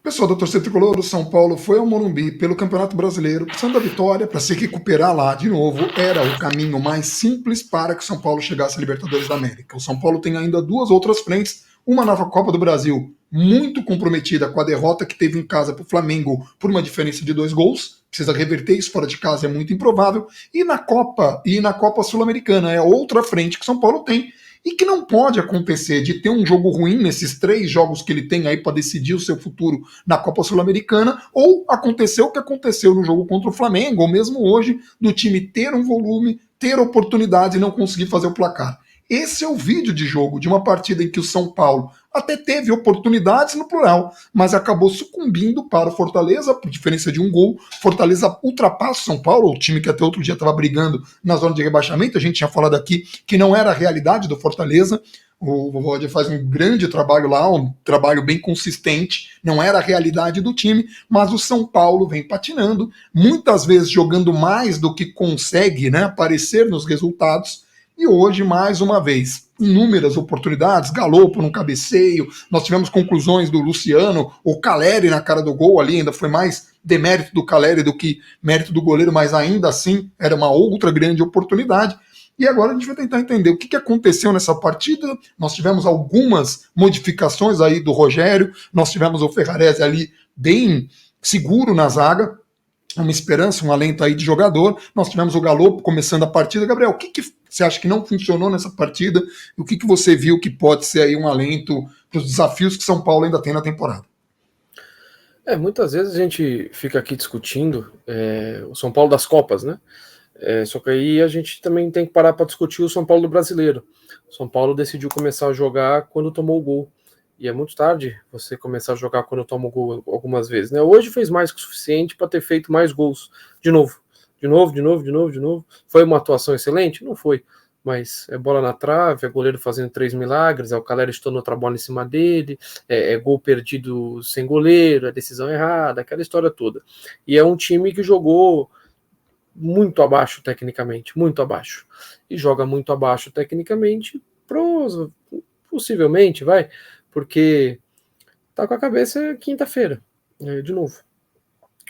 Pessoal da torcida tricolor, o São Paulo foi ao Morumbi pelo Campeonato Brasileiro, precisando da vitória para se recuperar lá de novo. Era o caminho mais simples para que o São Paulo chegasse à Libertadores da América. O São Paulo tem ainda duas outras frentes, uma nova Copa do Brasil, muito comprometida com a derrota que teve em casa para o Flamengo por uma diferença de 2 gols. Precisa reverter isso fora de casa, é muito improvável. E na Copa Sul-Americana é outra frente que o São Paulo tem e que não pode acontecer de ter um jogo ruim nesses 3 jogos que ele tem aí para decidir o seu futuro na Copa Sul-Americana, ou acontecer o que aconteceu no jogo contra o Flamengo, ou mesmo hoje, do time ter um volume, ter oportunidade e não conseguir fazer o placar. Esse é o vídeo de jogo de uma partida em que o São Paulo até teve oportunidades no plural, mas acabou sucumbindo para o Fortaleza, por diferença de 1 gol. Fortaleza ultrapassa o São Paulo, o time que até outro dia estava brigando na zona de rebaixamento. A gente tinha falado aqui que não era a realidade do Fortaleza. O Roger faz um grande trabalho lá, um trabalho bem consistente, não era a realidade do time, mas o São Paulo vem patinando, muitas vezes jogando mais do que consegue, né, aparecer nos resultados. E hoje, mais uma vez, inúmeras oportunidades, Galopo no cabeceio, nós tivemos conclusões do Luciano, o Caleri na cara do gol ali, ainda foi mais demérito do Caleri do que mérito do goleiro, mas ainda assim era uma outra grande oportunidade. E agora a gente vai tentar entender o que aconteceu nessa partida. Nós tivemos algumas modificações aí do Rogério, nós tivemos o Ferrarese ali bem seguro na zaga, uma esperança, um alento aí de jogador. Nós tivemos o Galopo começando a partida. Gabriel, o que você acha que não funcionou nessa partida? E o que você viu que pode ser aí um alento para os desafios que São Paulo ainda tem na temporada? Muitas vezes a gente fica aqui discutindo o São Paulo das Copas, né? Só que aí a gente também tem que parar para discutir o São Paulo do brasileiro. O São Paulo decidiu começar a jogar quando tomou o gol. E é muito tarde você começar a jogar quando toma o gol algumas vezes, né? Hoje fez mais que o suficiente para ter feito mais gols. De novo. Foi uma atuação excelente? Não foi. Mas é bola na trave, é goleiro fazendo 3 milagres, é o Caleri estourando outra bola em cima dele, é gol perdido sem goleiro, é decisão errada, aquela história toda. E é um time que jogou muito abaixo tecnicamente, muito abaixo. E joga muito abaixo tecnicamente, possivelmente, porque tá com a cabeça quinta-feira, de novo.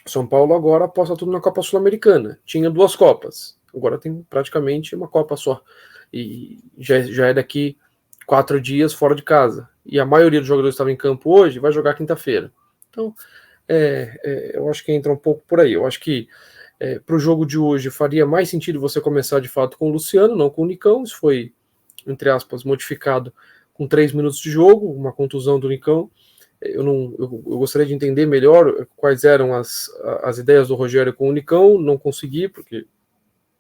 São Paulo agora aposta tudo na Copa Sul-Americana. Tinha 2 Copas, agora tem praticamente uma Copa só. E já é daqui 4 dias fora de casa. E a maioria dos jogadores que estavam em campo hoje vai jogar quinta-feira. Então, eu acho que entra um pouco por aí. Eu acho que para o jogo de hoje faria mais sentido você começar de fato com o Luciano, não com o Nicão. Isso foi, entre aspas, modificado com 3 minutos de jogo, uma contusão do Nicão. Eu gostaria de entender melhor quais eram as ideias do Rogério com o Nicão, não consegui, porque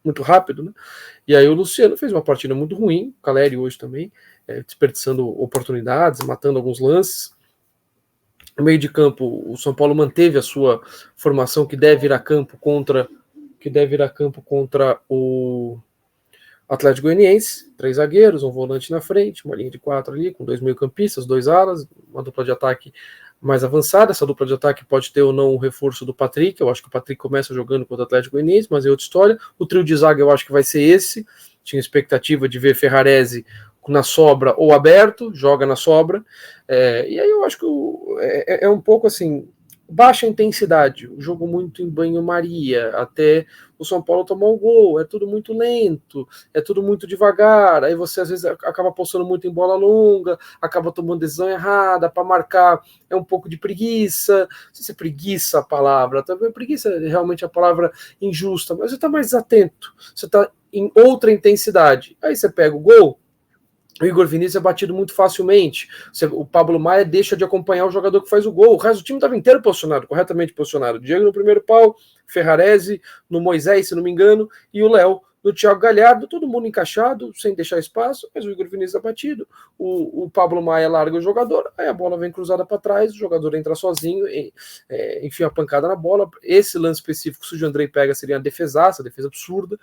muito rápido, né? E aí o Luciano fez uma partida muito ruim, o Caleri hoje também, desperdiçando oportunidades, matando alguns lances. No meio de campo, o São Paulo manteve a sua formação que deve ir a campo contra o Atlético Goianiense, 3 zagueiros, um volante na frente, uma linha de 4 ali, com 2 meio-campistas, 2 alas, uma dupla de ataque mais avançada. Essa dupla de ataque pode ter ou não o reforço do Patrick. Eu acho que o Patrick começa jogando contra o Atlético Goianiense, mas é outra história. O trio de zaga eu acho que vai ser esse. Tinha expectativa de ver Ferrarese na sobra ou aberto, joga na sobra. E aí eu acho que é um pouco assim, baixa intensidade, o jogo muito em banho-maria, até o São Paulo tomar um gol, é tudo muito lento, é tudo muito devagar, aí você às vezes acaba apostando muito em bola longa, acaba tomando decisão errada, para marcar é um pouco de preguiça, não sei se é preguiça a palavra, também preguiça é realmente a palavra injusta, mas você está mais atento, você está em outra intensidade, aí você pega o gol, o Igor Vinícius é batido muito facilmente. O Pablo Maia deixa de acompanhar o jogador que faz o gol. O resto do time estava inteiro posicionado, corretamente posicionado. Diego no primeiro pau, Ferrarese no Moisés, se não me engano, e o Léo no Thiago Galhardo, todo mundo encaixado, sem deixar espaço, mas o Igor Vinícius é batido, o Pablo Maia larga o jogador, aí a bola vem cruzada para trás, o jogador entra sozinho, enfia a pancada na bola. Esse lance específico, se o Jandrei pega, seria uma defesaça, defesa absurda,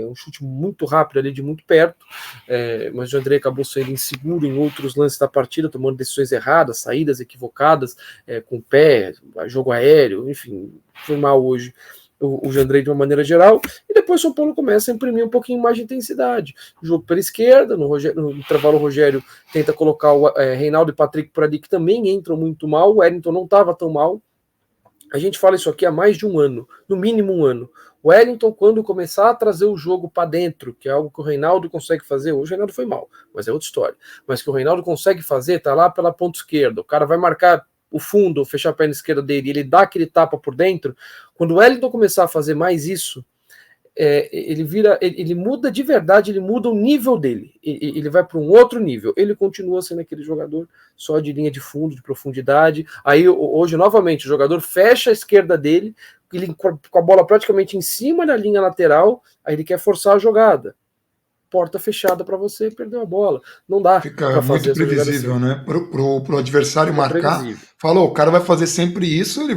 um chute muito rápido ali, de muito perto, mas o Jandrei acabou sendo inseguro em outros lances da partida, tomando decisões erradas, saídas equivocadas, com o pé, jogo aéreo, enfim, foi mal hoje. o Jandrei de uma maneira geral, e depois o São Paulo começa a imprimir um pouquinho mais de intensidade. Jogo pela esquerda, no intervalo o Rogério tenta colocar o Reinaldo e Patrick por ali, que também entram muito mal, o Wellington não estava tão mal. A gente fala isso aqui há mais de um ano, no mínimo um ano. O Wellington, quando começar a trazer o jogo para dentro, que é algo que o Reinaldo consegue fazer, hoje o Reinaldo foi mal, mas é outra história, mas que o Reinaldo consegue fazer, tá lá pela ponta esquerda, o cara vai marcar o fundo, fechar a perna esquerda dele, ele dá aquele tapa por dentro. Quando o Wellington começar a fazer mais isso, ele muda de verdade, ele muda o nível dele, ele vai para um outro nível, ele continua sendo aquele jogador só de linha de fundo, de profundidade. Aí hoje novamente o jogador fecha a esquerda dele, ele com a bola praticamente em cima da linha lateral, aí ele quer forçar a jogada, porta fechada para você, perdeu a bola, não dá Fica para fazer muito essa jogada previsível, assim. né? Pro adversário Fica marcar, previsível. falou, o cara vai fazer sempre isso, ele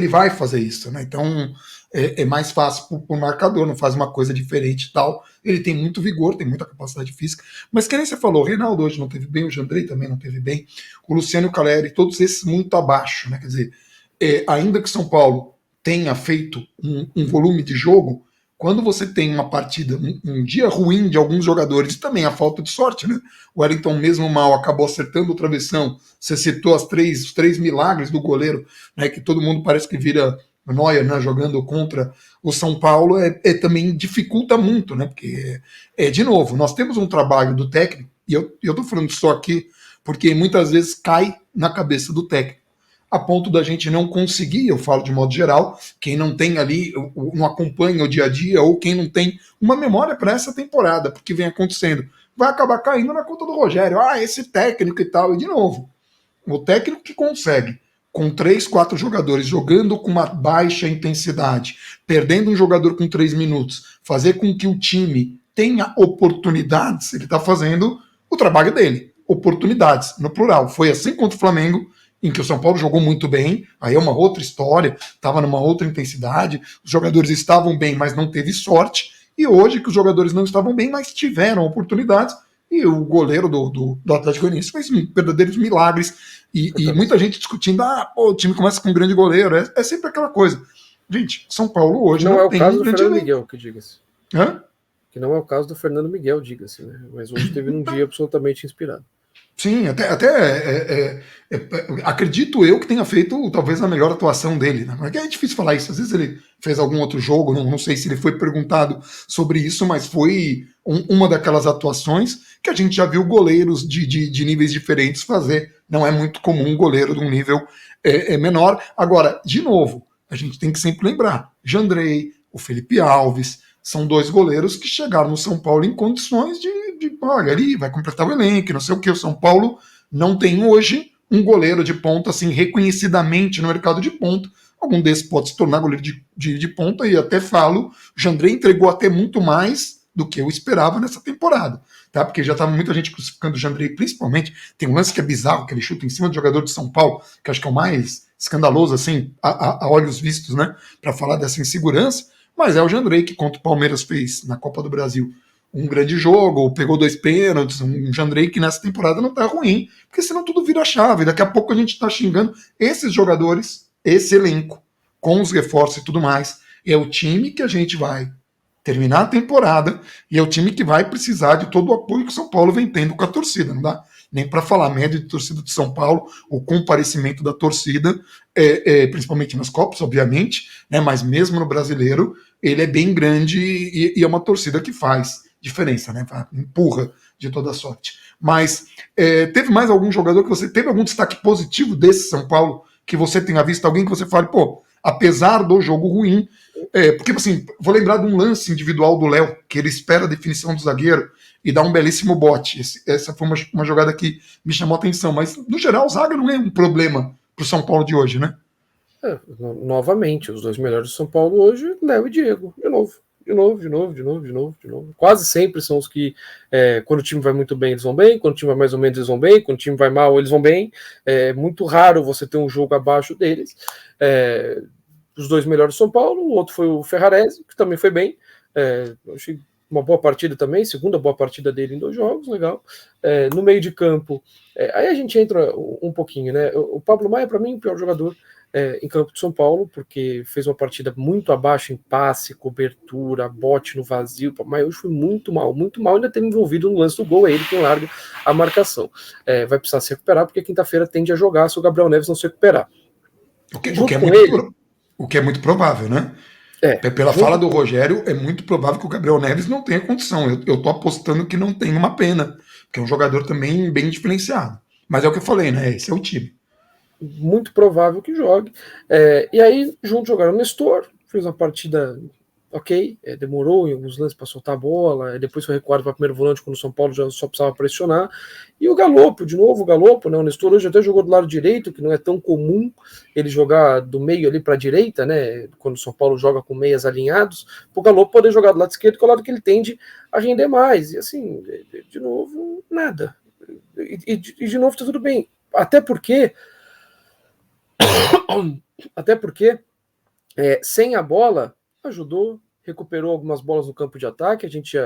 vai fazer isso, né? Então é mais fácil pro marcador, não faz uma coisa diferente e tal. Ele tem muito vigor, tem muita capacidade física, mas que nem você falou, o Reinaldo hoje não teve bem, o Jandrei também não teve bem, o Luciano Caleri, todos esses muito abaixo, né? Quer dizer, ainda que São Paulo tenha feito um volume de jogo, quando você tem uma partida, um dia ruim de alguns jogadores, e também a falta de sorte, né? O Wellington, mesmo mal, acabou acertando o travessão. Você citou os três milagres do goleiro, né? Que todo mundo parece que vira Neuer, né? Jogando contra o São Paulo, também dificulta muito, né? Porque, de novo, nós temos um trabalho do técnico, e eu estou falando só aqui, porque muitas vezes cai na cabeça do técnico a ponto da gente não conseguir, eu falo de modo geral, quem não tem ali, não acompanha o dia a dia, ou quem não tem uma memória para essa temporada, porque vem acontecendo, vai acabar caindo na conta do Rogério. Esse técnico e tal, e de novo, o técnico que consegue, com 3, 4 jogadores jogando com uma baixa intensidade, perdendo um jogador com 3 minutos, fazer com que o time tenha oportunidades, ele está fazendo o trabalho dele. Oportunidades, no plural. Foi assim contra o Flamengo, em que o São Paulo jogou muito bem, aí é uma outra história, estava numa outra intensidade, os jogadores estavam bem, mas não teve sorte, e hoje que os jogadores não estavam bem, mas tiveram oportunidades, e o goleiro do Atlético Goianiense fez verdadeiros milagres, e muita gente discutindo, o time começa com um grande goleiro, é sempre aquela coisa. Gente, São Paulo hoje não é o tem caso um do grande Fernando elenco. Miguel, que diga-se. Hã? Que não é o caso do Fernando Miguel, diga-se, né? Mas hoje teve um dia absolutamente inspirado. Sim, acredito eu que tenha feito talvez a melhor atuação dele. Né? É difícil falar isso. Às vezes ele fez algum outro jogo, não sei se ele foi perguntado sobre isso, mas foi uma daquelas atuações que a gente já viu goleiros de níveis diferentes fazer. Não é muito comum um goleiro de um nível menor. Agora, de novo, a gente tem que sempre lembrar: Jandrei, o Felipe Alves, são 2 goleiros que chegaram no São Paulo em condições de olha, ali vai completar o elenco, não sei o que. O São Paulo não tem hoje um goleiro de ponta assim reconhecidamente no mercado de ponta. Algum desses pode se tornar goleiro de ponta, e até falo, o Jandrei entregou até muito mais do que eu esperava nessa temporada, tá? Porque já estava muita gente crucificando o Jandrei, principalmente. Tem um lance que é bizarro, que ele chuta em cima do jogador de São Paulo, que acho que é o mais escandaloso, assim, a olhos vistos, né? Para falar dessa insegurança. Mas é o Jandrei que, contra o Palmeiras, fez na Copa do Brasil um grande jogo, pegou 2 pênaltis, um Jandrei que nessa temporada não tá ruim, porque senão tudo vira chave. Daqui a pouco a gente tá xingando esses jogadores, esse elenco, com os reforços e tudo mais. E é o time que a gente vai terminar a temporada, e é o time que vai precisar de todo o apoio que o São Paulo vem tendo com a torcida. Não dá nem para falar média de torcida de São Paulo, o comparecimento da torcida, principalmente nas Copas, obviamente, né, mas mesmo no brasileiro, ele é bem grande, e é uma torcida que faz diferença, né? Empurra de toda sorte. Mas teve mais algum jogador que você teve algum destaque positivo desse São Paulo que você tenha visto, alguém que você fale, apesar do jogo ruim, porque assim, vou lembrar de um lance individual do Léo, que ele espera a definição do zagueiro e dá um belíssimo bote. Essa foi uma jogada que me chamou a atenção, mas no geral o zaga não é um problema pro São Paulo de hoje, né? Novamente, os 2 melhores do São Paulo hoje, Léo e Diego, de novo. De novo. Quase sempre são os que, quando o time vai muito bem, eles vão bem, quando o time vai mais ou menos, eles vão bem, quando o time vai mal, eles vão bem. É muito raro você ter um jogo abaixo deles. Os 2 melhores do São Paulo, o outro foi o Ferrarese, que também foi bem. Achei uma boa partida também, segunda boa partida dele em 2 jogos, legal. No meio de campo, aí a gente entra um pouquinho, né? O Pablo Maia, para mim, é o pior jogador. em campo de São Paulo, porque fez uma partida muito abaixo em passe, cobertura, bote no vazio, mas hoje foi muito mal, ainda teve envolvido no lance do gol, é ele quem larga a marcação. Vai precisar se recuperar, porque quinta-feira tende a jogar se o Gabriel Neves não se recuperar. O que é muito provável, né? Pela fala do Rogério, é muito provável que o Gabriel Neves não tenha condição. Eu tô apostando que não tem, uma pena, porque é um jogador também bem diferenciado. Mas é o que eu falei, né? Esse é o time. Muito provável que jogue. E aí, junto jogaram o Nestor, fez uma partida ok, demorou em alguns lances para soltar a bola, depois foi recuado para primeiro volante quando o São Paulo já só precisava pressionar. E o Galopo, de novo, né? O Nestor hoje até jogou do lado direito, que não é tão comum ele jogar do meio ali para a direita, né? Quando o São Paulo joga com meias alinhados, para o Galopo poder jogar do lado esquerdo, que é o lado que ele tende a render mais. E assim, de novo, nada. E de novo, tá tudo bem. Até porque sem a bola, ajudou, recuperou algumas bolas no campo de ataque, a gente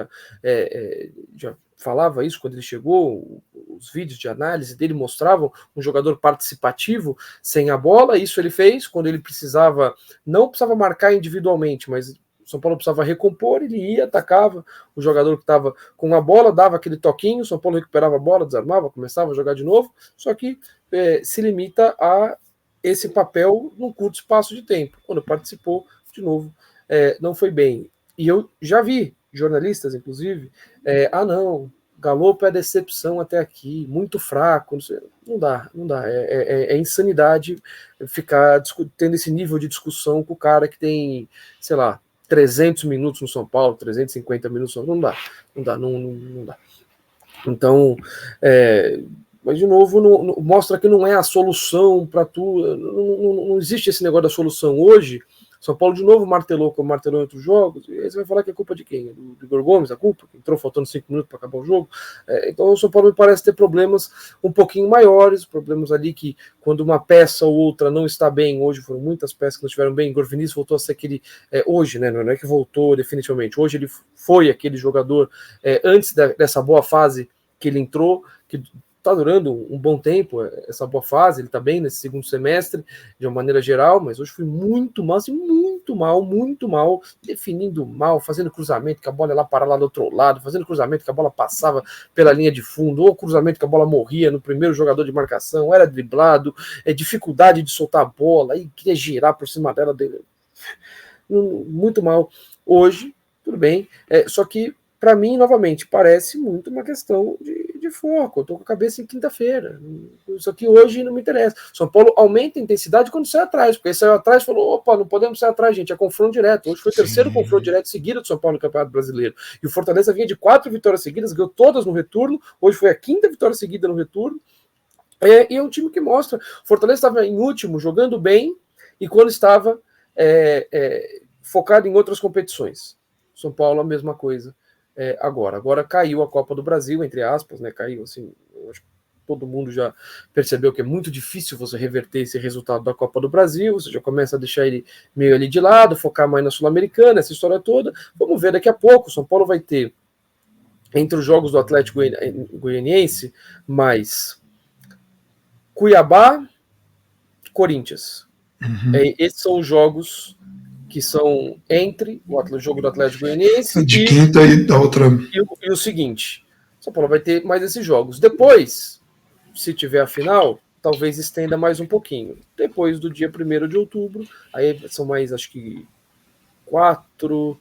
já falava isso quando ele chegou, os vídeos de análise dele mostravam um jogador participativo sem a bola, isso ele fez quando ele não precisava marcar individualmente, mas o São Paulo precisava recompor, ele ia, atacava o jogador que estava com a bola, dava aquele toquinho, o São Paulo recuperava a bola, desarmava, começava a jogar de novo, só que se limita a esse papel num curto espaço de tempo. Quando participou, de novo, não foi bem. E eu já vi jornalistas, inclusive, não, Galopo é decepção até aqui, muito fraco, não dá. É insanidade ficar tendo esse nível de discussão com o cara que tem, sei lá, 300 minutos no São Paulo, 350 minutos no São Paulo, não dá. Então, mas, de novo, mostra que não é a solução para tudo. Não existe esse negócio da solução hoje. São Paulo, de novo, martelou como martelou em outros jogos. E aí você vai falar que é culpa de quem? Do Igor Gomes, a culpa? Que entrou faltando 5 minutos para acabar o jogo. Então, o São Paulo me parece ter problemas um pouquinho maiores. Problemas ali que, quando uma peça ou outra não está bem, hoje foram muitas peças que não estiveram bem. Igor Vinícius voltou a ser aquele. Hoje, né? Não é que voltou definitivamente. Hoje ele foi aquele jogador, antes dessa boa fase que ele entrou, que está durando um bom tempo, essa boa fase, ele está bem nesse segundo semestre, de uma maneira geral, mas hoje foi muito mal, assim, muito mal, definindo mal, fazendo cruzamento, que a bola ia lá parar lá do outro lado, fazendo cruzamento que a bola passava pela linha de fundo, ou cruzamento que a bola morria no primeiro jogador de marcação, era driblado, dificuldade de soltar a bola, aí queria girar por cima dela, muito mal. Hoje, tudo bem, só que para mim, novamente, parece muito uma questão de foco. Eu estou com a cabeça em quinta-feira. Isso aqui hoje não me interessa. São Paulo aumenta a intensidade quando sai atrás, porque saiu atrás e falou: opa, não podemos sair atrás, gente. É confronto direto. Hoje foi o terceiro confronto direto seguido do São Paulo no Campeonato Brasileiro. E o Fortaleza vinha de 4 vitórias seguidas, ganhou todas no retorno. Hoje foi a 5ª vitória seguida no retorno. E é um time que mostra. O Fortaleza estava em último, jogando bem, e quando estava focado em outras competições. São Paulo, a mesma coisa. Agora caiu a Copa do Brasil, entre aspas, né? Caiu assim, eu acho que todo mundo já percebeu que é muito difícil você reverter esse resultado da Copa do Brasil, você já começa a deixar ele meio ali de lado, focar mais na Sul-Americana, essa história toda. Vamos ver daqui a pouco. São Paulo vai ter, entre os jogos do Atlético Goianiense, mais Cuiabá, Corinthians. Esses são os jogos que são entre o jogo do Atlético Goianiense de quinta e da outra. E o seguinte, São Paulo vai ter mais esses jogos. Depois, se tiver a final, talvez estenda mais um pouquinho. Depois do dia 1º de outubro, aí são mais, acho que 4,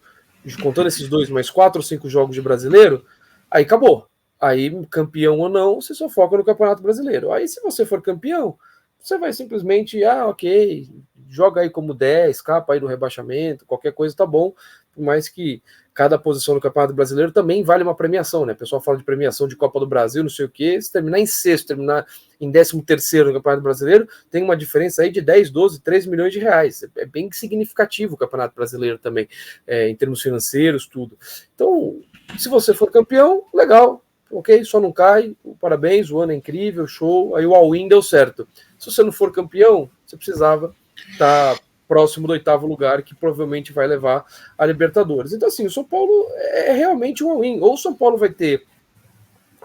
contando esses dois, mais 4 ou 5 jogos de brasileiro, aí acabou. Aí, campeão ou não, você só foca no Campeonato Brasileiro. Aí, se você for campeão, você vai simplesmente, ok, joga aí como 10, escapa aí do rebaixamento, qualquer coisa tá bom, por mais que cada posição no Campeonato Brasileiro também vale uma premiação, né? O pessoal fala de premiação de Copa do Brasil, não sei o quê, se terminar em sexto, terminar em 13º no Campeonato Brasileiro, tem uma diferença aí de 10, 12, 13 milhões de reais. É bem significativo o Campeonato Brasileiro também, em termos financeiros, tudo. Então, se você for campeão, legal, ok, só não cai, parabéns, o ano é incrível, show, aí o all-in deu certo. Se você não for campeão, você precisava estar próximo do 8º lugar, que provavelmente vai levar a Libertadores. Então, assim, o São Paulo é realmente um all-in. Ou o São Paulo vai ter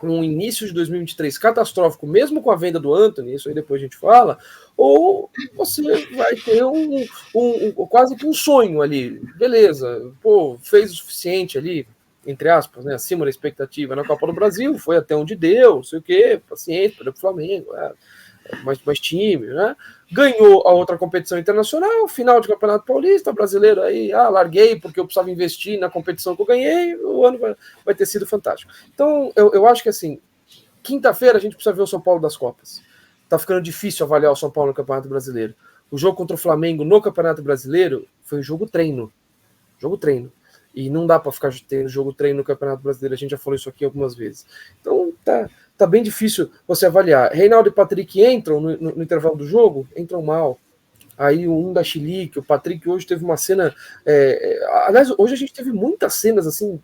um início de 2023 catastrófico, mesmo com a venda do Antony, isso aí depois a gente fala, ou você vai ter quase que um sonho ali, beleza, pô, fez o suficiente ali, entre aspas, né, acima da expectativa na Copa do Brasil, foi até onde deu, não sei o quê, paciente, perdeu pro Flamengo, mais time, né? Ganhou a outra competição internacional, final de Campeonato Paulista, brasileiro aí, larguei porque eu precisava investir na competição que eu ganhei, o ano vai ter sido fantástico. Então, eu acho que assim, quinta-feira a gente precisa ver o São Paulo das Copas. Tá ficando difícil avaliar o São Paulo no Campeonato Brasileiro. O jogo contra o Flamengo no Campeonato Brasileiro foi um jogo treino. Jogo treino. E não dá para ficar tendo jogo treino no Campeonato Brasileiro, a gente já falou isso aqui algumas vezes. Então tá bem difícil você avaliar. Reinaldo e Patrick entram no intervalo do jogo, entram mal. Aí um da Chilique, o Patrick hoje teve uma cena. Aliás, hoje a gente teve muitas cenas assim,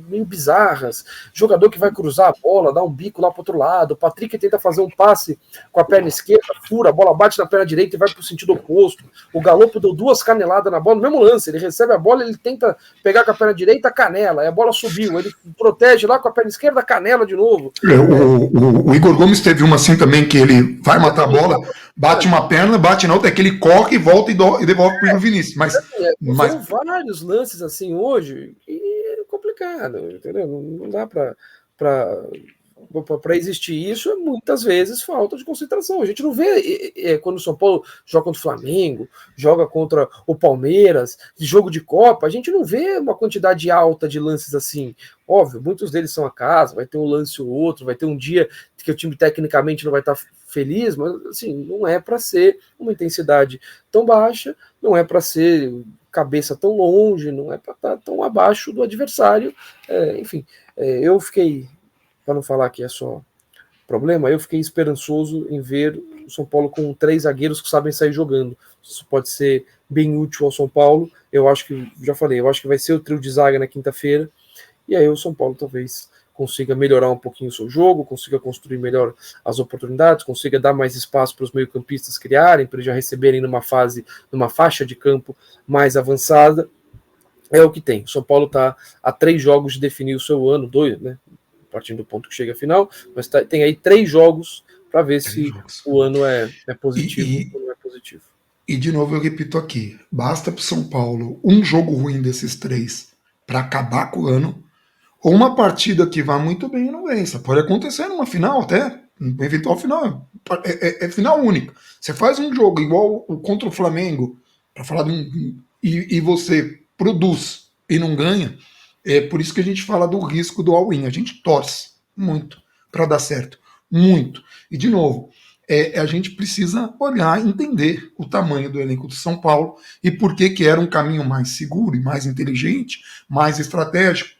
meio bizarras. Jogador que vai cruzar a bola, dá um bico lá pro outro lado. O Patrick tenta fazer um passe com a perna esquerda, fura, a bola bate na perna direita e vai pro sentido oposto. O Galopo deu 2 caneladas na bola, no mesmo lance. Ele recebe a bola, ele tenta pegar com a perna direita, canela. Aí a bola subiu, ele protege lá com a perna esquerda, canela de novo. O Igor Gomes teve uma assim também, que ele vai matar a bola, bate uma perna, bate na outra, é que ele corre e volta e devolve pro Vinícius. Foram vários lances assim hoje e é complicado, entendeu? Não dá para existir isso, é muitas vezes falta de concentração. A gente não vê quando o São Paulo joga contra o Flamengo, joga contra o Palmeiras, de jogo de Copa, a gente não vê uma quantidade alta de lances assim. Óbvio, muitos deles são a casa, vai ter um lance ou outro, vai ter um dia que o time tecnicamente não vai estar feliz, mas assim, não é para ser uma intensidade tão baixa, não é para ser cabeça tão longe, não é para estar tão abaixo do adversário. Enfim, eu fiquei, para não falar que é só problema, eu fiquei esperançoso em ver o São Paulo com 3 zagueiros que sabem sair jogando. Isso pode ser bem útil ao São Paulo. Eu acho que, já falei, eu acho que vai ser o trio de zaga na quinta-feira, e aí o São Paulo talvez consiga melhorar um pouquinho o seu jogo, consiga construir melhor as oportunidades, consiga dar mais espaço para os meio-campistas criarem, para eles já receberem numa faixa de campo mais avançada. É o que tem. O São Paulo está a 3 jogos de definir o seu ano, 2, né? Partindo do ponto que chega a final, mas tem aí 3 jogos para ver se o ano é positivo ou não é positivo. E de novo eu repito aqui, basta para o São Paulo um jogo ruim desses 3 para acabar com o ano, ou uma partida que vá muito bem e não vença. Pode acontecer numa final até, um eventual final, é final única. Você faz um jogo igual contra o Flamengo, para falar e você produz e não ganha, é por isso que a gente fala do risco do all-in. A gente torce muito para dar certo, muito. E de novo, a gente precisa olhar e entender o tamanho do elenco do São Paulo e por que era um caminho mais seguro e mais inteligente, mais estratégico,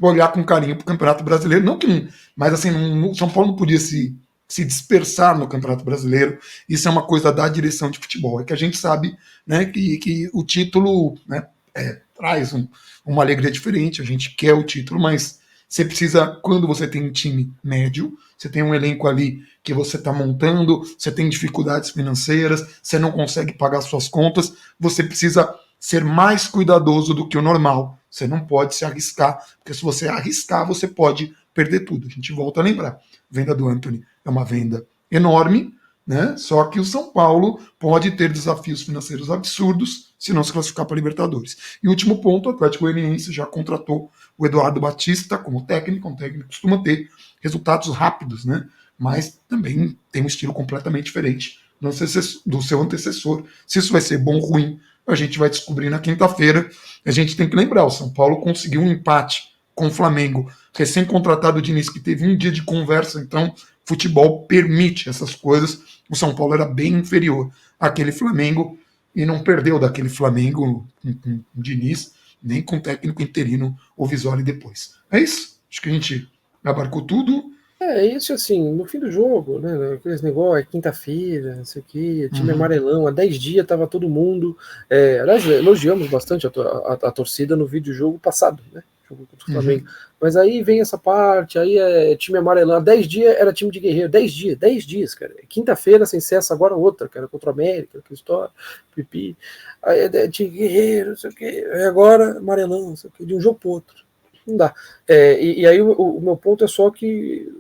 olhar com carinho para o Campeonato Brasileiro. Não que, mas assim, o São Paulo não podia se dispersar no Campeonato Brasileiro. Isso é uma coisa da direção de futebol. É que a gente sabe, né, que o título, né, traz uma alegria diferente. A gente quer o título, mas você precisa, quando você tem um time médio, você tem um elenco ali que você está montando, você tem dificuldades financeiras, você não consegue pagar suas contas, você precisa ser mais cuidadoso do que o normal. Você não pode se arriscar, porque se você arriscar, você pode perder tudo. A gente volta a lembrar. A venda do Antony é uma venda enorme, né? Só que o São Paulo pode ter desafios financeiros absurdos se não se classificar para a Libertadores. E último ponto, o Atlético Goianiense já contratou o Eduardo Batista como técnico, um técnico que costuma ter resultados rápidos, né? Mas também tem um estilo completamente diferente do seu antecessor. Se isso vai ser bom ou ruim, a gente vai descobrir na quinta-feira. A gente tem que lembrar, o São Paulo conseguiu um empate com o Flamengo, recém-contratado o Diniz, que teve um dia de conversa, então futebol permite essas coisas. O São Paulo era bem inferior àquele Flamengo e não perdeu daquele Flamengo com o Diniz, nem com o técnico interino, o Visoli depois. É isso. Acho que a gente abarcou tudo. Isso assim, no fim do jogo, né? Aqueles negócios, quinta-feira, não sei o que, time amarelão, há 10 dias tava todo mundo. Aliás, elogiamos bastante a torcida no vídeo-jogo passado, né? Jogo contra o Flamengo. Mas aí vem essa parte, aí é time amarelão. Há 10 dias era time de guerreiro, 10 dias, cara. Quinta-feira sem cessa, agora outra, cara, contra o América, que história, pipi. Aí é time guerreiro, não sei o que. Aí agora amarelão, não sei o que, de um jogo pro outro. Não dá. E aí o meu ponto é só que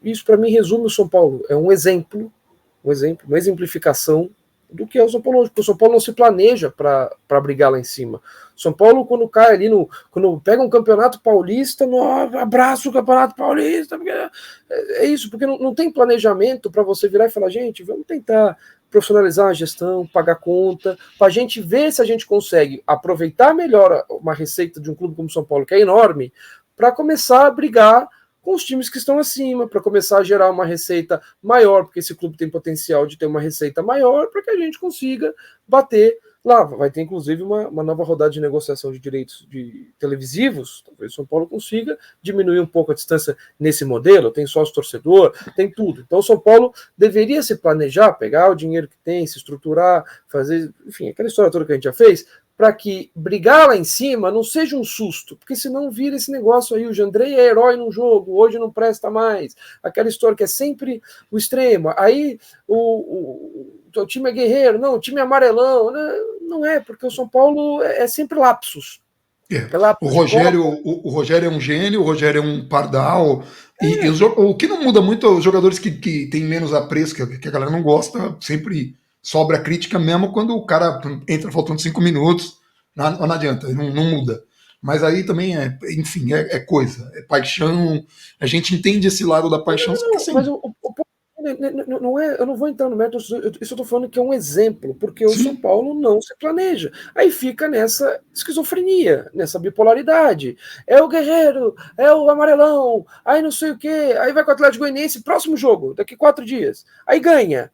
isso para mim resume o São Paulo. É um exemplo, uma exemplificação do que é o São Paulo hoje, porque o São Paulo não se planeja para brigar lá em cima. São Paulo, quando cai ali, quando pega um campeonato paulista, abraça o campeonato paulista, é isso, porque não tem planejamento para você virar e falar, gente, vamos tentar profissionalizar a gestão, pagar conta, para a gente ver se a gente consegue aproveitar melhor uma receita de um clube como São Paulo, que é enorme, para começar a brigar com os times que estão acima, para começar a gerar uma receita maior, porque esse clube tem potencial de ter uma receita maior, para que a gente consiga bater lá. Vai ter, inclusive, uma nova rodada de negociação de direitos televisivos, talvez o São Paulo consiga diminuir um pouco a distância nesse modelo, tem sócio-torcedor, tem tudo. Então o São Paulo deveria se planejar, pegar o dinheiro que tem, se estruturar, fazer, enfim, aquela história toda que a gente já fez, para que brigar lá em cima não seja um susto, porque senão vira esse negócio aí, o Jandrei é herói num jogo, hoje não presta mais, aquela história que é sempre o extremo, aí o time é guerreiro, não, o time é amarelão, não é, porque o São Paulo é sempre lapsus. É lapsus o Rogério é um gênio, o Rogério é um pardal, e o que não muda muito é os jogadores que têm menos apreço, que a galera não gosta, sempre sobra crítica mesmo quando o cara entra faltando 5 minutos, não adianta, não muda. Mas aí também enfim, é coisa, é paixão, a gente entende esse lado da paixão, só que assim... Mas não é, eu não vou entrar no mérito, isso eu estou falando que é um exemplo, porque o São Paulo não se planeja. Aí fica nessa esquizofrenia, nessa bipolaridade. É o guerreiro, é o amarelão, aí não sei o quê, aí vai com o Atlético Goianiense, próximo jogo, daqui 4 dias, aí ganha.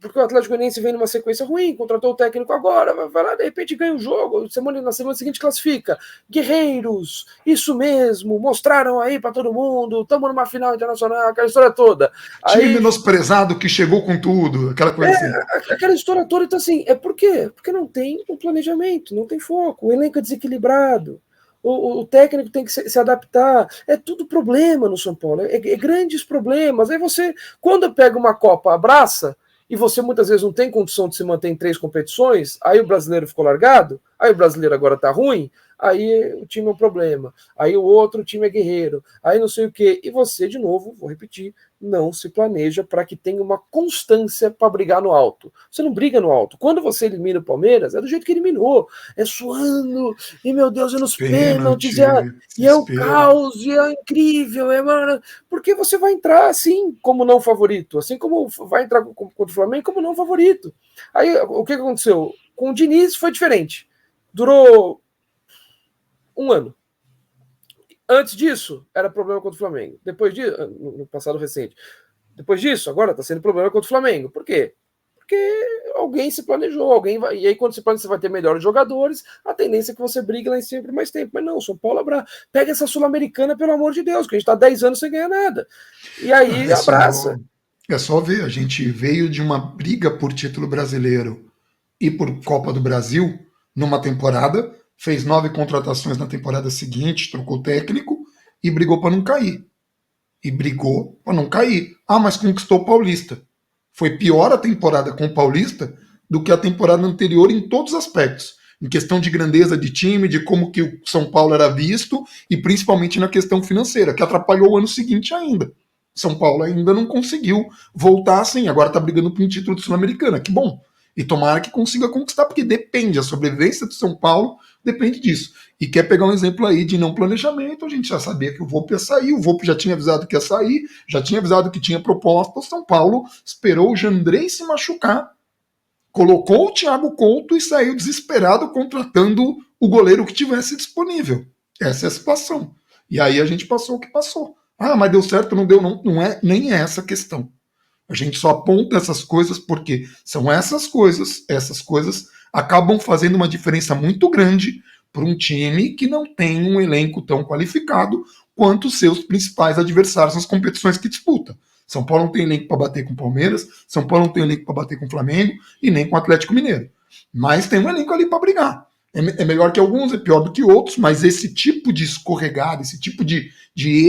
Porque o Atlético Goianiense vem numa sequência ruim, contratou o técnico agora, vai lá, de repente ganha o jogo, na semana seguinte classifica. Guerreiros, isso mesmo, mostraram aí para todo mundo, estamos numa final internacional, aquela história toda. Time menosprezado que chegou com tudo, aquela coisa assim. Aquela história toda, então assim, por quê? Porque não tem um planejamento, não tem foco, o elenco é desequilibrado. O técnico tem que se adaptar. É tudo problema no São Paulo, é grandes problemas. Aí você, quando pega uma Copa, abraça, e você muitas vezes não tem condição de se manter em 3 competições, aí o brasileiro ficou largado, aí o brasileiro agora tá ruim, aí o time é um problema, aí o outro time é guerreiro, aí não sei o quê, e você, de novo, vou repetir, não se planeja para que tenha uma constância para brigar no alto. Você não briga no alto. Quando você elimina o Palmeiras, é do jeito que eliminou, é suando, e meu Deus, é nos pênaltis, e é o caos, e é incrível, porque você vai entrar assim como não favorito, assim como vai entrar contra o Flamengo como não favorito. Aí o que aconteceu? Com o Diniz foi diferente. Durou 1 ano. Antes disso, era problema contra o Flamengo. Depois disso, no passado recente. Depois disso, agora está sendo problema contra o Flamengo. Por quê? Porque alguém se planejou, e aí quando você vai ter melhores jogadores, a tendência é que você brigue lá em cima por mais tempo. Mas não, São Paulo pega essa Sul-Americana, pelo amor de Deus, que a gente está 10 anos sem ganhar nada. E aí abraça. É só ver, a gente veio de uma briga por título brasileiro e por Copa do Brasil numa temporada, fez 9 contratações na temporada seguinte, trocou técnico e brigou para não cair. Mas conquistou o Paulista. Foi pior a temporada com o Paulista do que a temporada anterior em todos os aspectos. Em questão de grandeza de time, de como que o São Paulo era visto e principalmente na questão financeira, que atrapalhou o ano seguinte ainda. São Paulo ainda não conseguiu voltar assim, agora está brigando por um título de Sul-Americana, que bom. E tomara que consiga conquistar, porque depende, a sobrevivência do São Paulo depende disso. E quer pegar um exemplo aí de não planejamento, a gente já sabia que o Volpi ia sair, o Volpi já tinha avisado que ia sair, já tinha avisado que tinha proposta, o São Paulo esperou o Jandrei se machucar, colocou o Thiago Couto e saiu desesperado contratando o goleiro que tivesse disponível. Essa é a situação. E aí a gente passou o que passou. Mas deu certo, não deu, não é nem essa a questão. A gente só aponta essas coisas porque são essas coisas acabam fazendo uma diferença muito grande para um time que não tem um elenco tão qualificado quanto os seus principais adversários nas competições que disputa. São Paulo não tem elenco para bater com o Palmeiras, São Paulo não tem elenco para bater com o Flamengo e nem com o Atlético Mineiro. Mas tem um elenco ali para brigar. É melhor que alguns, é pior do que outros, mas esse tipo de escorregada, esse tipo de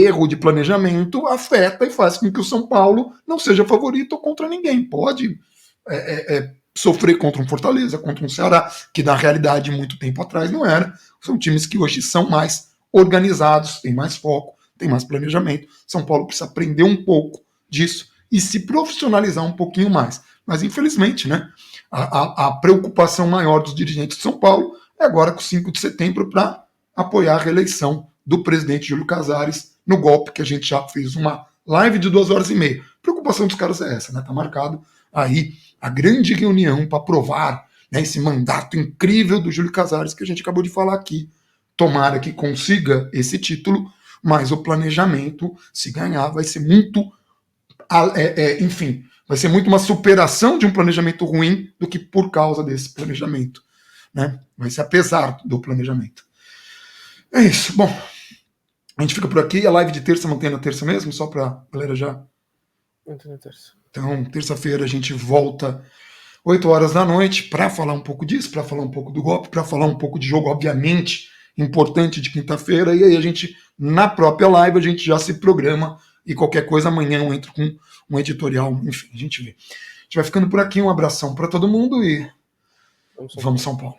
erro de planejamento afeta e faz com que o São Paulo não seja favorito contra ninguém. Pode sofrer contra um Fortaleza, contra um Ceará, que na realidade muito tempo atrás não era. São times que hoje são mais organizados, têm mais foco, têm mais planejamento. São Paulo precisa aprender um pouco disso e se profissionalizar um pouquinho mais. Mas, infelizmente, né, a preocupação maior dos dirigentes de São Paulo é agora com 5 de setembro para apoiar a reeleição do presidente Júlio Casares no golpe, que a gente já fez uma live de 2 horas e meia. A preocupação dos caras é essa, né? Tá marcado aí a grande reunião para aprovar, né, esse mandato incrível do Júlio Casares que a gente acabou de falar aqui. Tomara que consiga esse título, mas o planejamento, se ganhar, vai ser muito, enfim, vai ser muito uma superação de um planejamento ruim do que por causa desse planejamento, né? Vai ser apesar do planejamento. É isso. Bom, a gente fica por aqui. A live de terça mantém na terça mesmo, só pra galera já. Então, terça-feira a gente volta 8 horas da noite para falar um pouco disso, para falar um pouco do golpe, para falar um pouco de jogo, obviamente, importante de quinta-feira. E aí a gente, na própria live, a gente já se programa e qualquer coisa amanhã eu entro com um editorial. Enfim, a gente vê. A gente vai ficando por aqui. Um abração para todo mundo e vamos São Paulo.